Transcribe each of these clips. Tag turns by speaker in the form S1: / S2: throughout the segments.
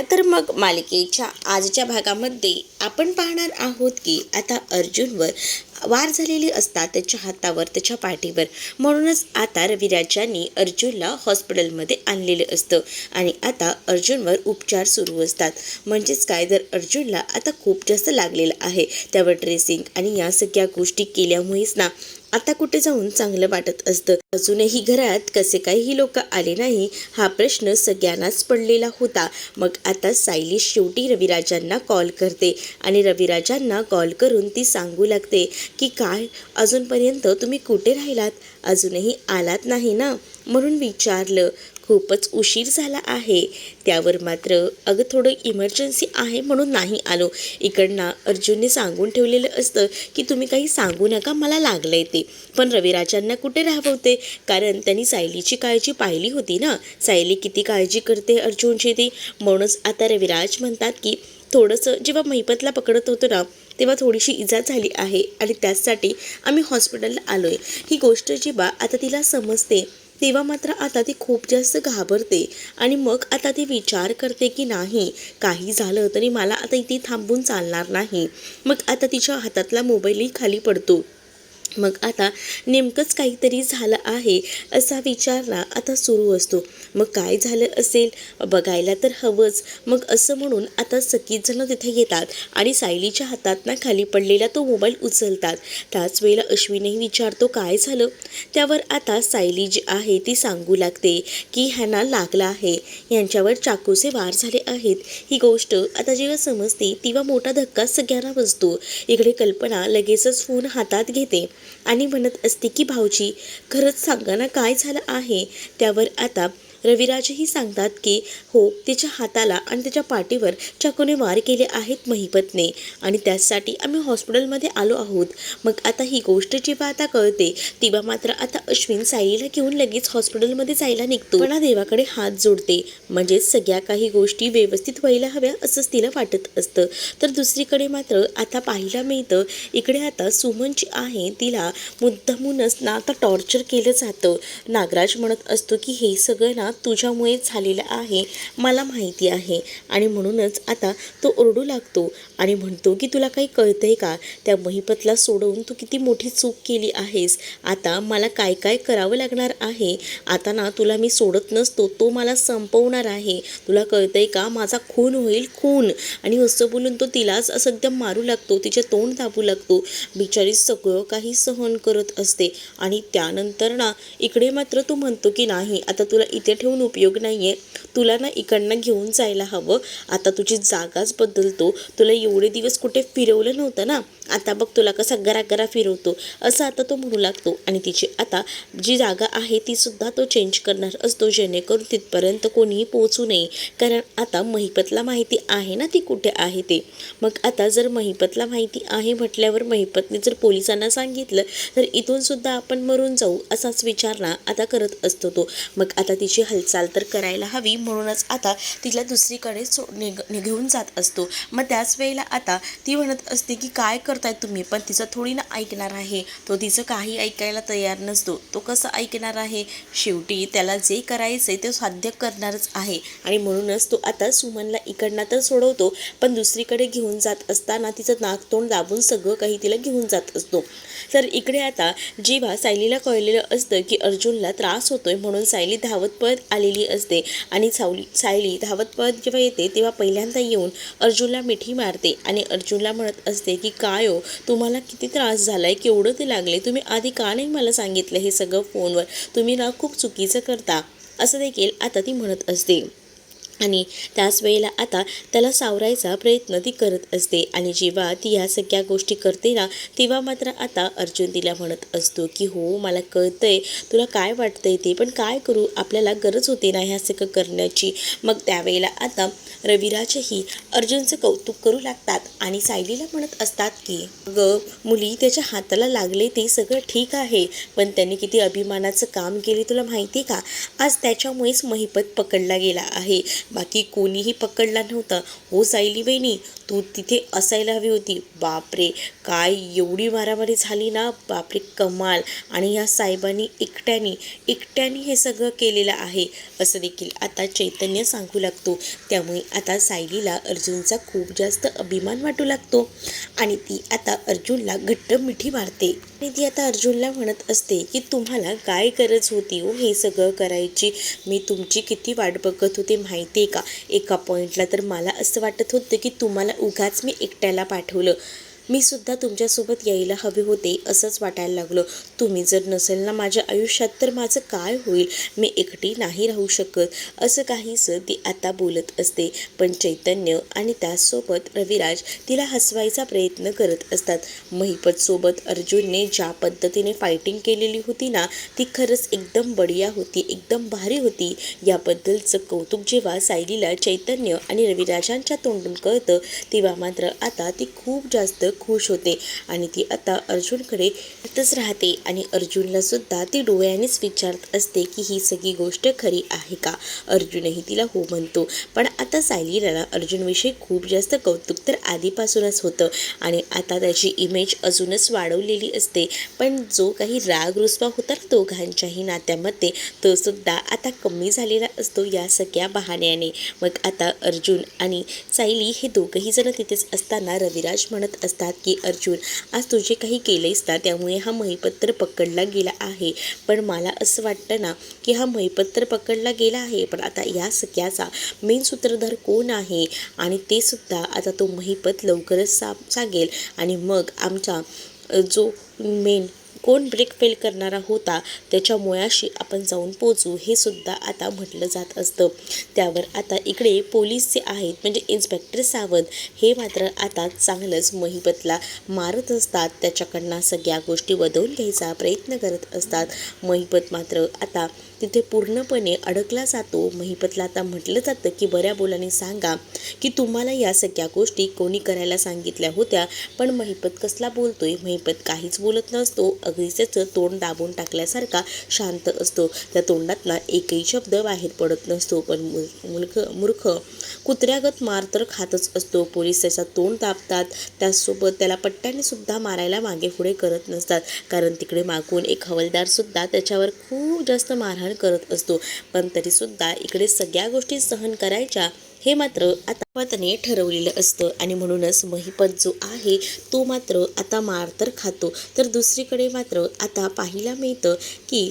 S1: तर मग मालिकेच्या आजच्या भागामध्ये आपण पाहणार आहोत की आता अर्जुनवर वार झालेले असतात त्याच्या हातावर, त्याच्या पाठीवर. म्हणूनच आता रविराजांनी अर्जुनला हॉस्पिटलमध्ये आणलेलं असतं आणि आता अर्जुनवर उपचार सुरू असतात. म्हणजेच काय, जर अर्जुनला आता खूप जास्त लागलेलं आहे, त्यावर ड्रेसिंग आणि या सगळ्या गोष्टी केल्यामुळेच ना आता कुठे जाऊन चांगलं वाटत असतं. अजूनही घरात कसे काही लोक आले नाही हा प्रश्न सगळ्यांनाच पडलेला होता. मग आता सायली शेवटी रविराजांना कॉल करते आणि रविराजांना कॉल करून ती सांगू लागते की काय अजूनपर्यंत तुम्ही कुठे राहिलात, अजूनही आलात नाही ना, म्हणून विचारलं. खूपच उशीर झाला आहे. त्यावर मात्र अगं थोडं इमर्जन्सी आहे म्हणून नाही आलो. इकडनं अर्जुनने सांगून ठेवलेलं असतं की तुम्ही काही सांगू नका, मला लागलंय ते. पण रविराजांना कुठे राहवते, कारण त्यांनी सायलीची काळजी पाहिली होती ना, सायली किती काळजी करते अर्जुनची ती. म्हणूनच आता रविराज म्हणतात की थोडंसं जेव्हा महिपतला पकडत होतो ना तेव्हा थोडीशी इजा झाली आहे आणि त्याचसाठी आम्ही हॉस्पिटलला आलोय. ही गोष्ट जेव्हा आता तिला समजते तेव्हा मात्र आता ती खूप जास्त घाबरते आणि मग आता ती विचार करते की नाही, काही झालं तरी मला आता इथे थांबून चालणार नाही. मग आता तिच्या हातातला मोबाईलही खाली पडतो. मग आता नेमकंच काहीतरी झालं आहे असा विचार ना आता सुरू असतो. मग काय झालं असेल बघायला तर हवंच. मग असं म्हणून आता सगळीजणं तिथे येतात आणि सायलीच्या हातात ना खाली पडलेला तो मोबाईल उचलतात. त्याच वेळेला अश्विनही विचारतो काय झालं. त्यावर आता सायली जी आहे ती सांगू लागते की ह्यांना लागला आहे, यांच्यावर चाकूचे वार झाले आहेत. ही गोष्ट आता जेव्हा समजते तेव्हा मोठा धक्का सगळ्यांना बसतो. इकडे कल्पना लगेचच फोन हातात घेते आणि म्हणत असते की भाऊजी खरंच सांगा ना काय झालं आहे. त्यावर आता रविराजही सांगतात की हो, तिच्या हाताला आणि त्याच्या पाठीवर चाकूने वार केले आहेत महिपतने आणि त्यासाठी आम्ही हॉस्पिटलमध्ये आलो आहोत. मग आता ही गोष्ट जेव्हा आता कळते तेव्हा मात्र आता अश्विन सायलीला घेऊन लगेच हॉस्पिटलमध्ये जायला निघतो. पण देवाकडे हात जोडते, म्हणजे सगळ्या काही गोष्टी व्यवस्थित व्हायला हव्या असंच तिला वाटत असतं. तर दुसरीकडे मात्र आता पाहायला मिळतं इकडे आता सुमन जी आहे तिला मुद्दामूनच ना आता टॉर्चर केलं जातं. नागराज म्हणत असतो की हे सगळं ना तुझ्यामुळेच झालेलं आहे, मला माहिती आहे. आणि म्हणूनच आता तो ओरडू लागतो आणि म्हणतो की तुला काही कळतंय का, त्या महिपतला सोडवून तू किती मोठी चूक केली आहेस. आता मला काय काय करावं लागणार आहे. आता ना तुला मी सोडत नसतो, तो मला संपवणार आहे. तुला कळतंय का, माझा खून होईल, खून. आणि असं बोलून तो तिलाच असं एकदम मारू लागतो, तिचे तोंड दाबू लागतो. बिचारी सगळं काही सहन करत असते आणि त्यानंतर ना इकडे मात्र तो म्हणतो की नाही, आता तुला इथे ठेवून उपयोग नाहीये, तुला ना इकडनं घेऊन जायला हवं. आता तुझी जागाच बदलतो, तुला एवढे दिवस कुठे फिरवलं नव्हतं ना, आता बघ तुला कसा गरा फिरवतो, असं आता तो म्हणू लागतो. आणि तिची आता जी जागा आहे ती सुद्धा तो चेंज करणार असतो, जेणेकरून तिथपर्यंत कोणीही पोहोचू नये. कारण आता महिपतला माहिती आहे ना ती कुठे आहे ते. मग आता जर महिपतला माहिती आहे म्हटल्यावर महिपतने जर पोलिसांना सांगितलं तर इथून सुद्धा आपण मरून जाऊ असाच विचार ना आता करत असतो तो. मग आता तिची हालचाल तर करायला हवी, म्हणूनच आता तिला दुसरीकडे घेऊन जात असतो. मग त्याच वेळेला आता ती म्हणत असते की काय करताय तुम्ही, पण तिचं थोडी ना ऐकणार आहे. तो तिचं काही ऐकायला तयार नसतो. तो कसं ऐकणार आहे, शेवटी त्याला जे करायचंय ते साध्य करणारच आहे. आणि म्हणूनच तो आता सुमनला इकडनं तर सोडवतो, पण दुसरीकडे घेऊन जात असताना तिचं नाक तोंड दाबून सगळं काही तिला घेऊन जात असतो. तर इकडे आता जेव्हा सायलीला कळलेलं असतं की अर्जुनला त्रास होतोय, म्हणून सायली धावत पळत आलेली असते आणि सायली धावत पळत जेव्हा येते तेव्हा पहिल्यांदा येऊन अर्जुनला मिठी मारते आणि अर्जुनला म्हणत असते की काय हो, तुम्हाला किती त्रास झालाय, केवढं ते लागले, तुम्ही आधी का नाही मला सांगितलं हे सगळं फोनवर, तुम्ही ना खूप चुकीचं करता, असं देखील आता ती म्हणत असते. आणि त्याच वेळेला आता त्याला सावरायचा प्रयत्न ती करत असते. आणि जेव्हा ती या सगळ्या गोष्टी करते ना तेव्हा मात्र आता अर्जुन तिला म्हणत असतो की हो मला कळतंय तुला काय वाटतंय ते, पण काय करू, आपल्याला गरज होती ना ह्या सगळं करण्याची. मग त्यावेळेला आता रविराजही अर्जुनचं कौतुक करू लागतात आणि सायलीला म्हणत असतात की मुली त्याच्या हाताला लागले ते सगळं ठीक आहे, पण त्यांनी किती अभिमानाचं काम केले तुला माहिती का, आज त्याच्यामुळेच महिपत पकडला गेला आहे, बाकी कोणीही पकडला नव्हता. हो सायली वहिनी, तू तिथे असायला हवी होती. बापरे, काय एवढी मारामारी झाली ना, बापरे कमाल. आणि या साहेबांनी एकट्याने हे सगळं केलेलं आहे असं देखील आता चैतन्य सांगू लागतो. त्यामुळे आता सायलीला अर्जुनचा खूप जास्त अभिमान वाटू लागतो आणि ती आता अर्जुनला घट्ट मिठी मारते आणि ती आता अर्जुनला म्हणत असते की तुम्हाला काय गरज होती हो हे सगळं करायची. मी तुमची किती वाट बघत होते माहिती आहे का. एका पॉईंटला तर मला असं वाटत होतं की तुम्हाला उगाच मी एकट्याला पाठवलं. मी सुद्धा तुमच्यासोबत यायला हवे होते असंच वाटायला लागलं. तुम्ही जर नसेल ना माझ्या आयुष्यात तर माझं काय होईल. मी एकटी नाही राहू शकत असं काहीसं ती आता बोलत असते. पण चैतन्य आणि त्याचसोबत रविराज तिला हसवायचा प्रयत्न करत असतात. महिपतसोबत अर्जुनने ज्या पद्धतीने फायटिंग केलेली होती ना ती खरंच एकदम बढिया होती, एकदम भारी होती. याबद्दलचं कौतुक जेव्हा सायलीला चैतन्य आणि रविराजांच्या तोंडून कळतं तेव्हा मात्र आता ती खूप जास्त खुश होते आणि ती आता अर्जुनकडे येतच राहते आणि अर्जुनला सुद्धा ती डोळ्यानेच विचारत असते की ही सगळी गोष्ट खरी आहे का. अर्जुनही तिला हो म्हणतो. पण आता सायलीला अर्जुनविषयी खूप जास्त कौतुक तर आधीपासूनच होतं आणि आता त्याची इमेज अजूनच वाढवलेली असते. पण जो काही राग रुसवा होता ना दोघांच्याही नात्यामध्ये तो सुद्धा आता कमी झालेला असतो या सगळ्या बहाण्याने. मग आता अर्जुन आणि सायली हे दोघंही जण तिथेच असताना रविराज म्हणत असतात की अर्जुन आज तू जे काही केलंयस ना त्यामुळे हा महिपत पकडला गेला आहे. पण मला असं वाटतं ना की हा महिपत पकडला गेला आहे पण आता या सगळ्याचा मेन सूत्रधार कोण आहे आणि ते सुद्धा आता तो महिपत लवकरच सांगेल आणि मग आमचा जो मेन कोण ब्रेक फेल करणारा होता त्याच्या मुळाशी आपण जाऊन पोचू हे सुद्धा आता म्हटलं जात असतं. त्यावर आता इकडे पोलीस जे आहेत म्हणजे इन्स्पेक्टर सावंत हे मात्र आता चांगलंच महिपतला मारत असतात. त्याच्याकडनं सगळ्या गोष्टी वदवून घ्यायचा प्रयत्न करत असतात. महिपत मात्र आता तिथे पूर्णपणे अडकला जातो. महिपतला आता म्हटलं जातं की बऱ्या बोलाने सांगा की तुम्हाला या सगळ्या गोष्टी कोणी करायला सांगितल्या होत्या. पण महिपत कसला बोलतोय. महिपत काहीच बोलत नसतो. अगदी त्याचं तोंड दाबून टाकल्यासारखा शांत असतो. त्या तोंडातला एकही शब्द बाहेर पडत नसतो. पण मूर्ख कुत्र्यागत मार तर खातच असतो. पोलीस त्याचा तोंड दाबतात. त्याचसोबत त्याला पट्ट्याने सुद्धा मारायला मागे पुढे करत नसतात कारण तिकडे मागून एक हवालदार सुद्धा त्याच्यावर खूप जास्त मारहाण करत असतो. पण तरीसुद्धा इकडे सगळ्या गोष्टी सहन करायच्या हे मात्र आता महिपतने ठरवलेलं असतं आणि म्हणूनच महिपत जो आहे तो मात्र आता मार तर खातो. तर दुसरीकडे मात्र आता पाहायला मिळतं की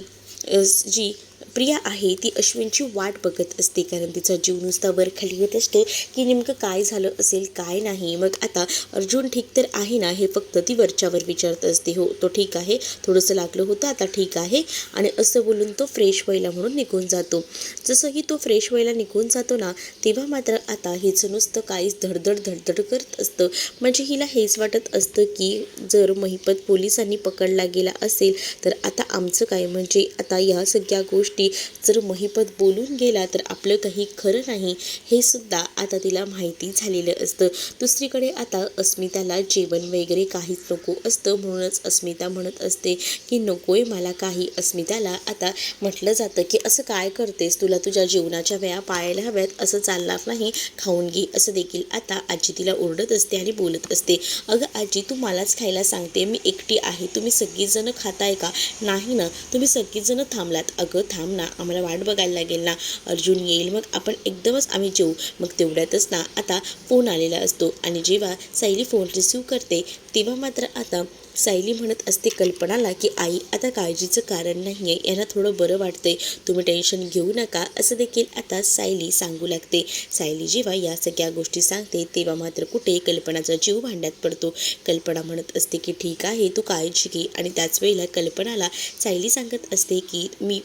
S1: जी प्रिया आहे ती अश्विनची वाट बघत असते कारण तिचा जीव नुसता वर खाली होत असतो की नेमकं काय झालं असेल काय नाही. मग आता अर्जुन ठीक तर आहे ना हे फक्त ती वरच्यावर विचारत असते. हो तो ठीक आहे, थोडंसं लागलं होतं आता ठीक आहे आणि असं बोलून तो फ्रेश व्हायला म्हणून निघून जातो. जसंही तो फ्रेश व्हायला निघून जातो ना तेव्हा मात्र आता हिचं नुसतं काहीच धडधड धडधड करत असतं. म्हणजे हिला हेच वाटत असतं की जर महिपत पोलिसांनी पकडला गेला असेल तर आता आमचं काय. म्हणजे आता या सगळ्या गोष्टी जर महिपत बोलून गेला तर आपलं काही खरं नाही हे सुद्धा आता तिला माहिती झालेलं असतं. दुसरीकडे आता अस्मिताला जेवण वगैरे काहीच नको असतं म्हणूनच अस्मिता म्हणत असते की नकोय मला काही. अस्मिताला आता म्हटलं जातं की असं काय करतेस, तुला तुझ्या जीवनाच्या वेळा पाळायला हव्यात, असं चालणार नाही, खाऊन घे असं देखील आता आजी तिला ओरडत असते आणि बोलत असते. अगं आजी तू मलाच खायला सांगते, मी एकटी आहे, तुम्ही सगळीजणं खाताय का. नाही ना तुम्ही सगळीजणं थांबलात. अगं थांब ना आम्हाला वाट बघायला लागेल ना, अर्जुन येईल मग आपण एकदमच आम्ही जेवू. मग तेवढ्यातच ना आता फोन आलेला असतो आणि जेव्हा सायली फोन रिसीव करते तेव्हा मात्र आता सायली म्हणत असते कल्पनाला की आई आता काळजीचं कारण नाही आहे, यांना थोडं बरं वाटतंय, तुम्ही टेन्शन घेऊ नका असं देखील आता सायली सांगू लागते. सायली जेव्हा या सगळ्या गोष्टी सांगते तेव्हा मात्र कुठे कल्पनाचा जीव भांड्यात पडतो. कल्पना म्हणत असते की ठीक आहे तू काळजी घे आणि त्याच वेळेला कल्पनाला सायली सांगत असते की मी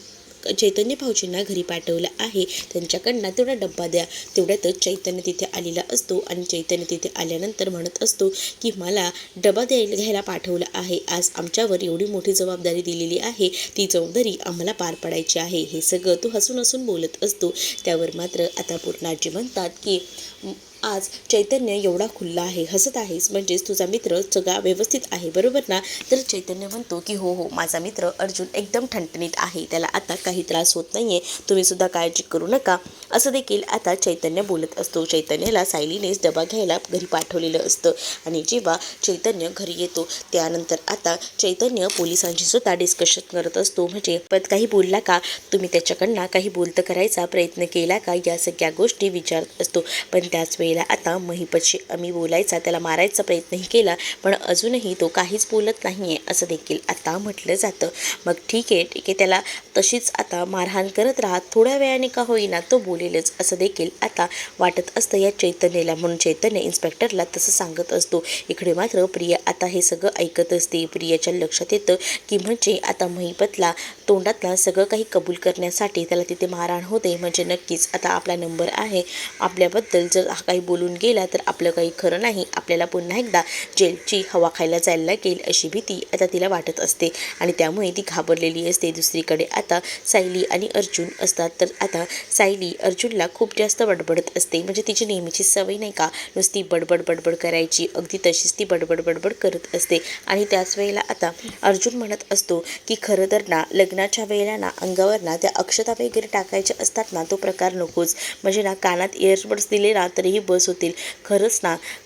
S1: चैतन्य भाऊजींना घरी पाठवलं आहे, त्यांच्याकडनं तेवढा डब्बा द्या. तेवढ्यातच चैतन्य तिथे आलेला असतो आणि चैतन्य तिथे आल्यानंतर म्हणत असतो की मला डबा घ्यायला पाठवलं आहे. आज आमच्यावर एवढी मोठी जबाबदारी दिलेली आहे, ती जबाबदारी आम्हाला पार पाडायची आहे. हे सगळं तो हसून हसून बोलत असतो. त्यावर मात्र आता पूर्णाजी म्हणतात की आज चैतन्य एवढा खुल्ला आहे, हसत आहेस म्हणजेच तुझा मित्र सगळा व्यवस्थित आहे बरोबर ना. तर चैतन्य म्हणतो की हो हो माझा मित्र अर्जुन एकदम ठणठणीत आहे, त्याला आता काही त्रास होत नाहीये, तुम्ही सुद्धा काळजी करू नका, असं देखील आता चैतन्य बोलत असतो. चैतन्याला सायलीनेच डबा घ्यायला घरी पाठवलेलं असतं आणि जेव्हा चैतन्य घरी येतो त्यानंतर आता चैतन्य पोलिसांशी सुद्धा डिस्कशन करत असतो. म्हणजे पण काही बोलला का, तुम्ही त्याच्याकडनं काही बोलतं करायचा प्रयत्न केला का, या सगळ्या गोष्टी विचारत असतो. पण त्याच वेळेला आता महिपतशी आम्ही बोलायचा, त्याला मारायचा प्रयत्नही केला, पण अजूनही तो काहीच बोलत नाहीये असं देखील आता म्हटलं जातं. मग ठीक आहे, त्याला तशीच आता मारहाण करत राहा, थोड्या वेळाने का होईना तो बोलेलच असं देखील आता वाटत असतं या चैतन्याला. म्हणून चैतन्य इन्स्पेक्टरला तसं सांगत असतो. इकडे मात्र प्रिया आता हे सगळं ऐकत असते. प्रियाच्या लक्षात येतं की म्हणजे आता महिपतला तोंडातला सगळं काही कबूल करण्यासाठी त्याला तिथे मारहाण होते. म्हणजे नक्कीच आता आपला नंबर आहे, आपल्याबद्दल जर काही बोलून गेला तर आपलं काही खरं नाही, आपल्याला पुन्हा एकदा जेलची हवा खायला जायला लागेल अशी भीती आता तिला वाटत असते आणि त्यामुळे ती घाबरलेली असते. दुसरीकडे आता सायली आणि अर्जुन असतात. तर आता सायली अर्जुनला खूप जास्त बडबडत असते. म्हणजे तिची नेहमीची सवय नाही का, नुसती बडबड बडबड करायची, अगदी तशीच ती बडबड बडबड करत असते. आणि त्याच वेळेला आता अर्जुन म्हणत असतो की खरं तर ना लग्नाच्या वेळेला ना अंगावर ना त्या अक्षता वगैरे टाकायच्या असतात ना, तो प्रकार नकोच. म्हणजे ना कानात इयरबड्स दिले ना तरीही बस होतील.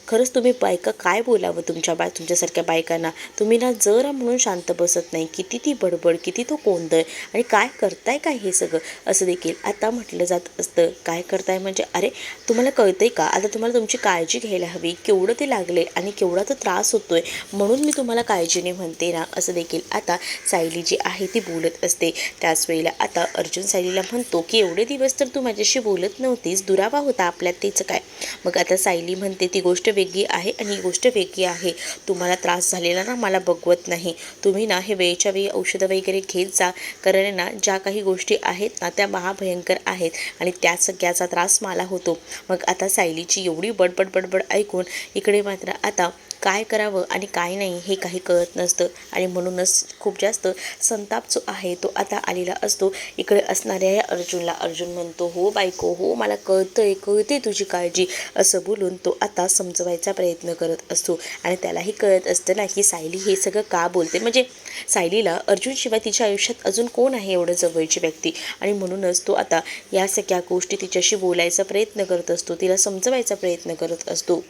S1: खरंच तुम्ही बायका काय बोलावं तुमच्यासारख्या बायकांना, तुम्ही ना जरा म्हणून शांत बसत नाही, किती ती बडबड, किती तो गोंधळ आणि काय करताय काय हे सगळं असं देखील आता म्हटलं जात असतं. काय करताय म्हणजे अरे तुम्हाला कळतंय का, आता तुम्हाला तुमची काळजी घ्यायला हवी, केवढं ते लागले आणि केवढा तो त्रास होतोय म्हणून मी तुम्हाला काळजीने म्हणते ना असं देखील आता सायली जी आहे ती बोलत असते. त्याच वेळेला आता अर्जुन सायलीला म्हणतो की एवढे दिवस तर तू माझ्याशी बोलत नव्हतीस, दुरावा होता आपल्यात, तेच काय. मग आता सायली म्हणते ती गोष्ट वेगळी आहे आणि ही गोष्ट वेगळी आहे, तुम्हाला त्रास झालेला ना मला बघवत नाही, तुम्ही ना हे वेळच्या वेळी औषधं वगैरे घेत जा, कारण ना ज्या काही गोष्टी आहेत ना त्या महाभयंकर आहेत आणि त्या सगळ्याचा त्रास मला होतो. मग आता सायलीची एवढी बडबड बडबड ऐकून इकडे मात्र आता काय करावं आणि काय नाही हे काही कळत नसतं आणि म्हणूनच खूप जास्त संताप जो आहे तो आता आलेला असतो इकडे असणाऱ्या या अर्जुनला. अर्जुन म्हणतो हो बायको, हो मला कळते तुझी काळजी, असं बोलून तो आता समजवायचा प्रयत्न करत असतो आणि त्यालाही कळत असतं ना की सायली हे सगळं का बोलते. म्हणजे सायलीला अर्जुनशिवाय तिच्या आयुष्यात अजून कोण आहे एवढं जवळची व्यक्ती, आणि म्हणूनच तो आता या सगळ्या गोष्टी तिच्याशी बोलायचा प्रयत्न करत असतो, तिला समजवायचा प्रयत्न करत असतो.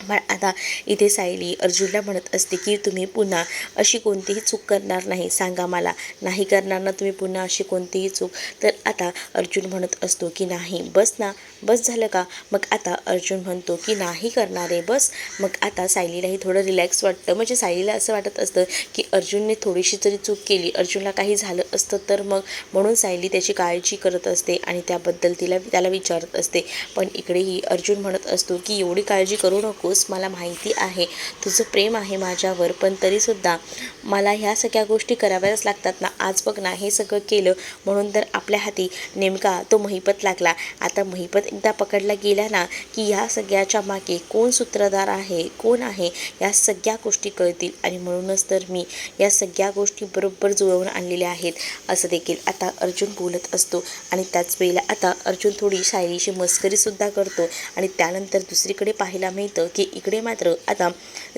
S1: पण आता इथे सायली अर्जुनला म्हणत असते की तुम्ही पुन्हा अशी कोणतीही चूक करणार नाही, सांगा मला, नाही करणार ना तुम्ही पुन्हा अशी कोणतीही चूक. तर आता अर्जुन म्हणत असतो की नाही, बस ना, बस झालं का. मग आता अर्जुन म्हणतो की नाही करणार आहे, बस. मग आता सायलीलाही थोडं रिलॅक्स वाटतं. म्हणजे सायलीला असं वाटत असतं की अर्जुनने थोडीशी जरी चूक केली, अर्जुनला काही झालं असतं तर मग, म्हणून सायली त्याची काळजी करत असते आणि त्याबद्दल त्याला विचारत असते. पण इकडेही अर्जुन म्हणत असतो की एवढी काळजी करू नको, मला माहिती आहे तुझं प्रेम आहे माझ्यावर, पण तरीसुद्धा मला ह्या सगळ्या गोष्टी कराव्याच लागतात ना. आज बघ ना हे सगळं केलं म्हणून तर आपल्या हाती नेमका तो महिपत लागला. आता महिपत एकदा पकडला गेला ना की ह्या सगळ्याच्या मागे कोण सूत्रधार आहे, कोण आहे, या सगळ्या गोष्टी कळतील आणि म्हणूनच तर मी या सगळ्या गोष्टी बरोबर जुळवून आणलेल्या आहेत असं देखील आता अर्जुन बोलत असतो. आणि त्याच वेळेला आता अर्जुन थोडी सायलीची मस्करीसुद्धा करतो आणि त्यानंतर दुसरीकडे पाहायला मिळतं की इकडे मात्र आता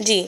S1: जी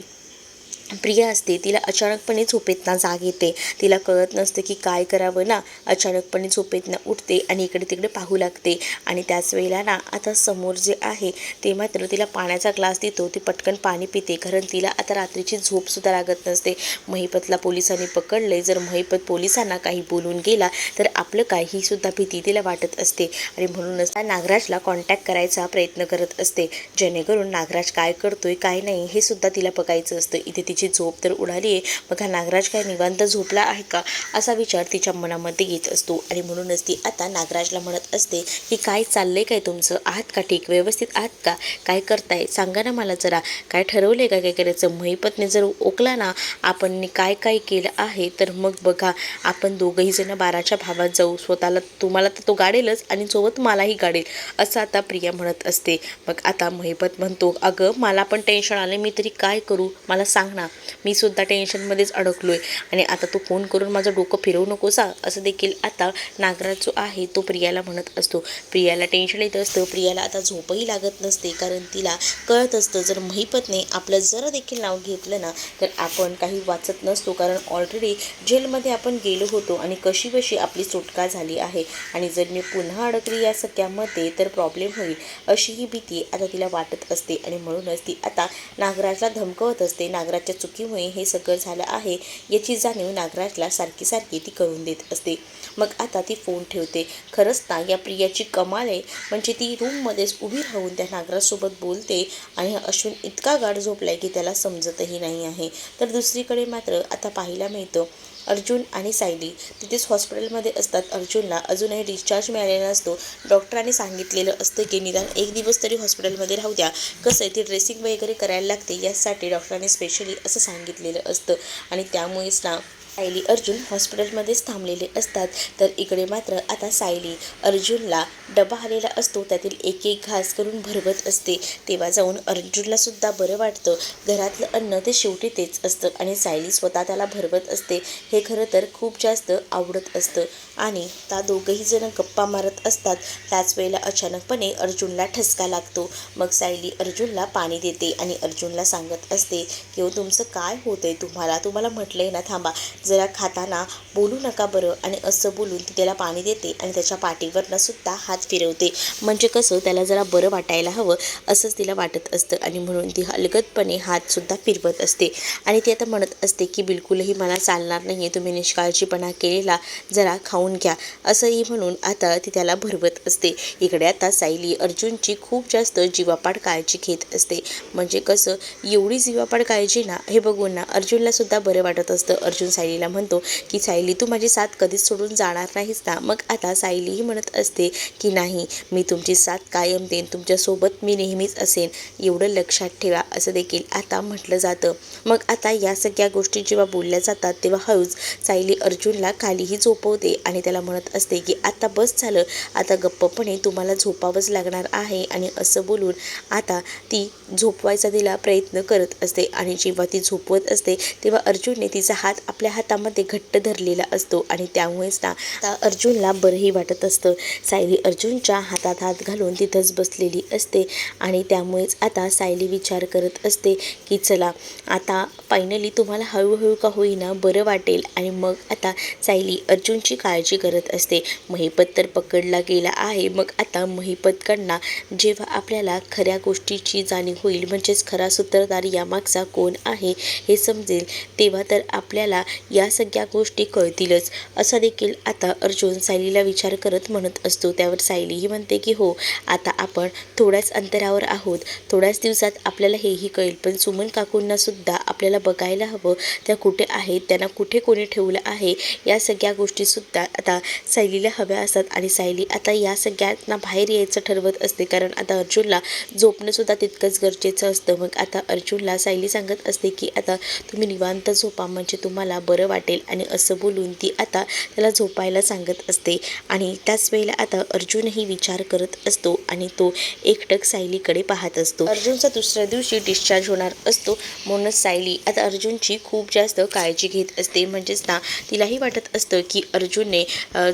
S1: प्रिया असते तिला अचानकपणे झोपेतनं जाग येते, तिला कळत नसतं की काय करावं ना. अचानकपणे झोपेतनं उठते आणि इकडे तिकडे पाहू लागते आणि त्याच वेळेला ना आता समोर जे आहे ते मात्र तिला पाण्याचा ग्लास देतो, ती पटकन पाणी पिते, कारण तिला आता रात्रीची झोपसुद्धा लागत नसते. महिपतला पोलिसांनी पकडले, जर महिपत पोलिसांना काही बोलून गेला तर आपलं काय, ही सुद्धा भीती तिला वाटत असते आणि म्हणूनच नागराजला कॉन्टॅक्ट करायचा प्रयत्न करत असते, जेणेकरून नागराज काय करतोय काय नाही हे सुद्धा तिला बघायचं असतं. इथे तिची झोप तर उडाली आहे, मग हा नागराज काय निवांत झोपला आहे का असा विचार तिच्या मनामध्ये येत असतो आणि म्हणूनच ती आता नागराजला म्हणत असते की काय चाललंय, काय तुमचं, आहात का ठीक, व्यवस्थित आहात का, काय करताय सांगा ना मला जरा, काय ठरवलंय का काय करायचं. महिपतने जर ओकला ना आपण काय काय केलं आहे तर मग बघा आपण दोघंही जण 12च्या भावात जाऊ, स्वतःला तुम्हाला तर तो गाडेलच आणि सोबत मलाही गाडेल असं आता प्रिया म्हणत असते. मग आता महिपत म्हणतो अगं मला पण टेन्शन आले, मी तरी काय करू, मला सांग ना, ना, मी सुद्धा टेन्शनमध्येच अडकलोय आणि आता तू फोन करून माझं डोकं फिरवू नकोसा, असं देखील आता नागराज जो आहे तो प्रियाला म्हणत असतो. प्रियाला टेन्शन येत असतं. प्रियाला आता झोपही लागत नसते, कारण तिला कळत असतं जर महिपतने आपलं जरा देखील नाव घेतलं ना तर आपण काही वाचत नसतो, कारण ऑलरेडी जेलमध्ये आपण गेलो होतो आणि कशी कशी आपली सुटका झाली आहे आणि जर मी पुन्हा अडकली या सगळ्यामध्ये तर प्रॉब्लेम होईल अशी ही भीती आता तिला वाटत असते. आणि म्हणूनच ती आता नागराजला धमकवत असते. नागराजच्या चुकीमुळे हे सगळं झालं आहे याची जाणीव नागराजला सारखी सारखी ती करून देत असते. मग आता ती फोन ठेवते. खरंच ना या प्रियाची कमाल आहे, म्हणजे ती रूममध्येच उभी राहून त्या नागराजसोबत बोलते आणि अश्विन इतका गाढ झोपलाय की त्याला समजतही नाही आहे. तर दुसरीकडे मात्र आता पाहायला मिळतं अर्जुन आणि सायली तिथेच हॉस्पिटलमध्ये असतात. अर्जुनला अजूनही डिस्चार्ज मिळालेला नसतो. डॉक्टरांनी सांगितलेलं असतं की निदान 1 दिवस तरी हॉस्पिटलमध्ये राहू द्या, कसं आहे ती ड्रेसिंग वगैरे करायला लागते यासाठी डॉक्टरांनी स्पेशली असं सांगितलेलं असतं. आणि त्यामुळेच ना सायली अर्जुन हॉस्पिटलमध्येच थांबलेले असतात. तर इकडे मात्र आता सायली अर्जुनला डबा आलेला असतो, त्यातील एक एक घास करून भरवत असते. तेव्हा जाऊन अर्जुनला सुद्धा बरं वाटतं. घरातलं अन्न ते शेवटी तेच असतं आणि सायली स्वतः त्याला भरवत असते. हे खरं तर खूप जास्त आवडत असतं. आणि त्या दोघंही जण गप्पा मारत असतात. त्याच वेळेला अचानकपणे अर्जुनला ठसका लागतो. मग सायली अर्जुनला पाणी देते आणि अर्जुनला सांगत असते की हो तुमचं काय होतंय, तुम्हाला म्हटलंय ना थांबा जरा, खाताना बोलू नका बरं. आणि असं बोलून ती त्याला पाणी देते आणि त्याच्या पाठीवरनं सुद्धा हात फिरवते, म्हणजे कसं त्याला जरा बरं वाटायला हवं असंच तिला वाटत असतं. आणि म्हणून ती हलगतपणे हातसुद्धा फिरवत असते. आणि ती आता म्हणत असते की बिलकुलही मला चालणार नाही आहे, तुम्ही निष्काळजीपणा केलेला जरा खाऊन घ्या, असंही म्हणून आता ती त्याला भरवत असते. इकडे आता सायली अर्जुनची खूप जास्त जीवापाड काळजी घेत असते. म्हणजे कसं एवढी जीवापाड काळजी ना हे बघून ना अर्जुनला सुद्धा बरं वाटत असतं. अर्जुन सायलीला म्हणतो की सायली तू माझी साथ कधीच सोडून जाणार नाहीस ना. मग आता सायलीही म्हणत असते की नाही, मी तुमची साथ कायम देईन, तुमच्यासोबत मी नेहमीच असेन, एवढं लक्षात ठेवा, असं देखील आता म्हटलं जातं. मग आता या सगळ्या गोष्टी जेव्हा बोलल्या जातात तेव्हा हळूच सायली अर्जुनला खालीही झोपवते आणि त्याला म्हणत असते की आता बस झालं, आता गप्पपणे तुम्हाला झोपावंच लागणार आहे. आणि असं बोलून आता ती झोपवायचा तिला प्रयत्न करत असते. आणि जेव्हा ती झोपवत असते तेव्हा अर्जुनने तिचा हात आपल्या हातामध्ये घट्ट धरलेला असतो आणि त्यामुळेच ना आता अर्जुनला बरंही वाटत असतं. सायली अर्जुनच्या हातात हात घालून तिथंच बसलेली असते आणि त्यामुळेच आता सायली विचार करत असते की चला आता फायनली तुम्हाला हळूहळू का होईना बरं वाटेल. आणि मग आता सायली अर्जुनची काळजी करत असते. महिपत तर पकडला गेला आहे. मग आता महिपतकडनं जेव्हा आपल्याला खऱ्या गोष्टीची जाणीव होईल, म्हणजेच खरा सूत्रधार यामागचा कोण आहे हे समजेल, तेव्हा तर आपल्याला या सगळ्या गोष्टी कळतीलच, असा देखील आता अर्जुन सायलीला विचार करत म्हणत असतो. त्यावर सायलीही म्हणते की हो, आता आपण थोड्याच अंतरावर आहोत, थोड्याच दिवसात आपल्याला हेही कळेल, पण सुमन काकूंना सुद्धा आपल्याला बघायला हवं, त्या कुठे आहेत, त्यांना कुठे कोणी ठेवलं आहे, या सगळ्या गोष्टीसुद्धा आता सायलीला हव्या असतात. आणि सायली आता या सगळ्यांना बाहेर यायचं ठरवत असते, कारण आता अर्जुनला झोपणंसुद्धा तितकंच गरजेचं असतं. मग आता अर्जुनला सायली सांगत असते की आता तुम्ही निवांत झोपा, म्हणजे तुम्हाला बरं वाटेल. आणि असं बोलून ती आता त्याला झोपायला सांगत असते. आणि त्याच वेळेला आता अर्जुनही विचार करत असतो आणि तो एकटक सायलीकडे पाहत असतो. अर्जुनचा दुसऱ्या दिवशी डिस्चार्ज होणार असतो, म्हणूनच सायली आता अर्जुनची खूप जास्त काळजी घेत असते. म्हणजेच ना तिलाही वाटत असतं की अर्जुनने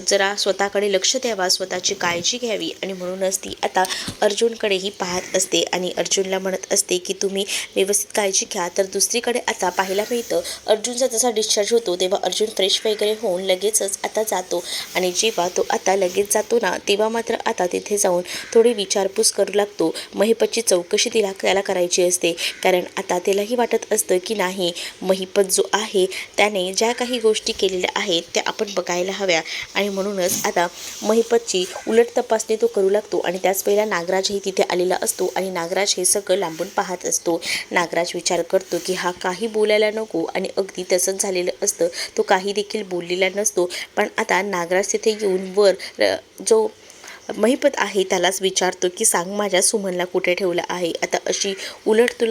S1: जरा स्वतःकडे लक्ष द्यावा, स्वतःची काळजी घ्यावी. आणि म्हणूनच ती आता अर्जुनकडेही पाहत असते आणि अर्जुनला म्हणत असते की तुम्ही व्यवस्थित काळजी घ्या. तर दुसरीकडे आता पाहायला मिळतं अर्जुनचा जसा डिस्चार्ज होतो तेव्हा अर्जुन फ्रेश वगैरे होऊन लगेचच आता जातो. आणि जेव्हा तो आता लगेच जातो ना तेव्हा मात्र आता तिथे जाऊन थोडी विचारपूस करू लागतो. महिपतची चौकशी त्याला करायची असते, कारण आता त्यालाही वाटत असतं की नाही, महिपत जो आहे त्याने ज्या काही गोष्टी केलेल्या आहेत त्या आपण बघायला हव्या. आणि म्हणूनच आता महिपतची उलट तपासणी तो करू लागतो. आणि त्याच वेळेला नागराजही तिथे आलेला असतो आणि नागराज हे सगळं लांबून पाहत असतो. नागराज विचार करतो की हा काही बोलायला नको, आणि अगदी तसंच झालेलं असतं, तो काही देखील बोललेला नसतो. पण आता नागराज तिथे येऊन वर जो महिपत आहे त्यालाच विचारतो की सांग माझ्या सुमनला कुठे ठेवलं आहे. आता अशी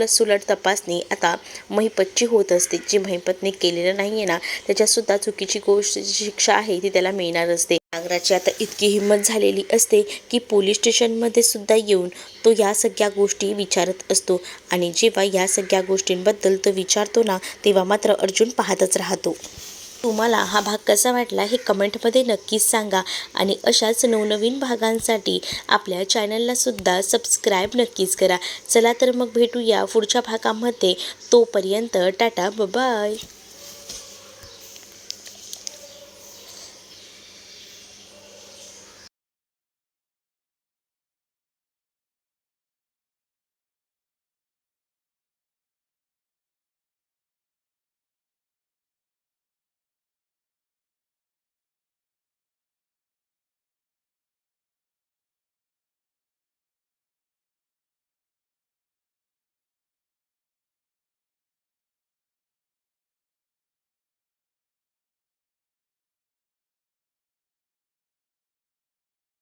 S1: सुलट तपासणी आता महिपतची होत असते. जी महिपतने केलेलं नाही आहे ना त्याच्यासुद्धा चुकीची गोष्ट शिक्षा आहे ती त्याला मिळणार असते. नागराची आता इतकी हिंमत झालेली असते की पोलीस स्टेशनमध्ये सुद्धा येऊन तो या सगळ्या गोष्टी विचारत असतो आणि जेव्हा या सगळ्या गोष्टींबद्दल तो विचारतो ना तेव्हा मात्र अर्जुन पाहतच राहतो. तुम्हाला हा भाग कसा वाटला हे कमेंटमध्ये नक्कीच सांगा आणि अशाच नवनवीन भागांसाठी आपल्या चॅनलला सुद्धा सबस्क्राईब नक्कीच करा. चला तर मग भेटूया पुढच्या भागामध्ये. तोपर्यंत टाटा बाय.